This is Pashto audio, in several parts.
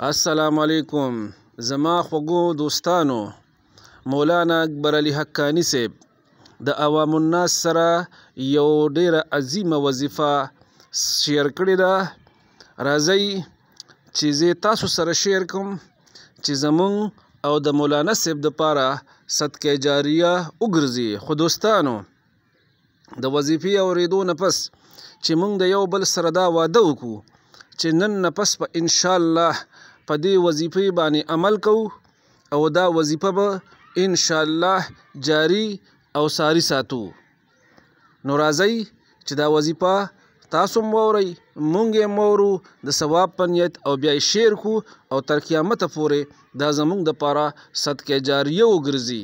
السلام علیکم زما خوږو دوستانو مولانا اکبر علي حقانی صاحب د عوام الناس سره یو ډیره عظیمه وظیفه شیر کړې ده. راځئ چې زه تاسو سره شیر کوم چې زمونږ او د مولانا صاحب دپاره صدقه جاریه وګرځي. خو دوستانو د وظیفې اورېدو نه پس چې موږ د یو بل سره دا واده وکړو چې نن نه پس په انشاءالله په دې وظیفې باندې عمل کوو او دا وظیفه به انشاءالله جاری او ساری ساتو. نو راځئ چې دا وظیفه تاسو هم واورئ مونږ یې واورو د ثواب په نیت او بیا یې شیر کړو او تر قیامته پورې دا زمونږ دپاره صدقه جاریه وګرځي.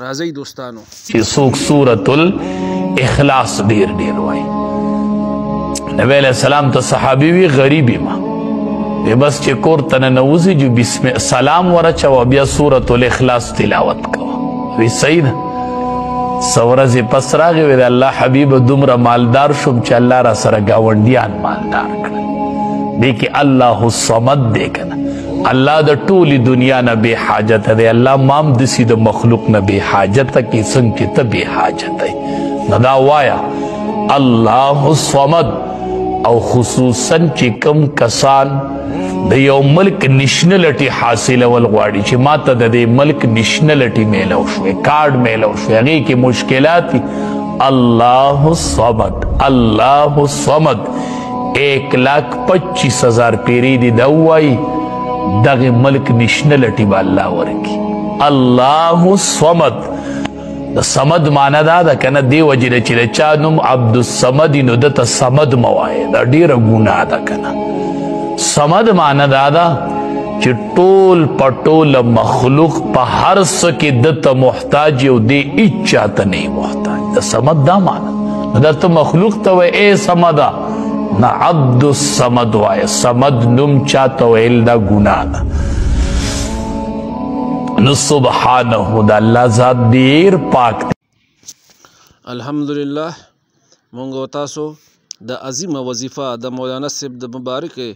راځئ دوستانو چې څوک سورة الاخلاص ډیر وایي. نبی علیہ السلام ته صحابي وي غریبی ما بس چې کور ته ننوځي جو بسم سلام ورچوه بیا سورة الاخلاص تلاوت کوه. وی صحیح ده. څه ورځې پس راغی وی د الله حبیب دومره مالدار شوم چې الله را سره ګاونډیان مالدار کړل. دی کې الله الصمد دی کنه الله د ټولې دنیا نه بې حاجته دی. الله مام داسې د مخلوق نه بې حاجته کې څنګه چې ته بې حاجته یې. نو دا وایه الله الصمد. او خصوصا چې کم کسان د یو ملک نشنلټي حاصلول غواړي چې ماته د دې ملک نشنلټي میلو شوی کارډ میلو شوی هغې کې مشکلات دي الله الصمد الله الصمد 1,25,000 پیری دي دا وایي دغه ملک نشنلټي به الله ورکړي. الله الصمد د صمد معنا دا ده کنه دی وجې ده چې د چا نوم عبدالصمد نو دته صمد مه وایې دا ډیره ګناه ده کنه. صمد معنا دا ده چې ټول په ټوله مخلوق په هر څه کې دته محتاج یو دی هیڅ چاته نه محتاج. د صمد دا معنا نو دا ته مخلوق ته وایې ای صمده نه عبدالصمد وایې. صمد نوم چاته ویل دا ګناه ده. نو سبحانه دا الله ذات ډیر پاک دی. الحمدلله مونږ او تاسو د عظیمه وظیفه د مولانا صاحب د مبارکې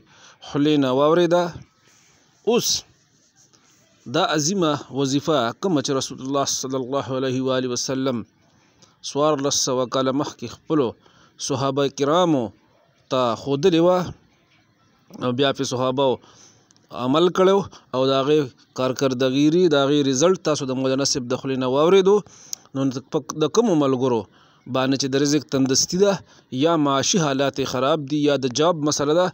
خولې نه واورېده. اوس دا عظیمه وظیفه کومه چې رسول الله صلی الله علیه و آله وسلم 1400 کاله مخکې خپلو صحابه کرامو ته ښودلې وه او بیا پرې صحابو عمل کړو او د هغې کارکردګي د هغې رزلټ تاسو د مولانا صاحب د خولې نه واورېدو. نو د کومو ملګرو باندې چې د رزق تندرستي ده یا معاشي حالات خراب دي یا د جاب مسله ده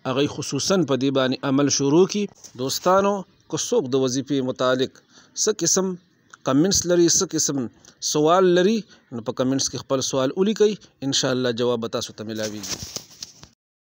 هغې خصوصا په دې باندې عمل شروع کړي. دوستانو که څوک د وظیفې متعلق څه قسم کمنټس لري څه قسم سوال لري نو په کمنټس کې خپل سوال ولیکئ انشاءالله جواب به تاسو ته ملاویږي.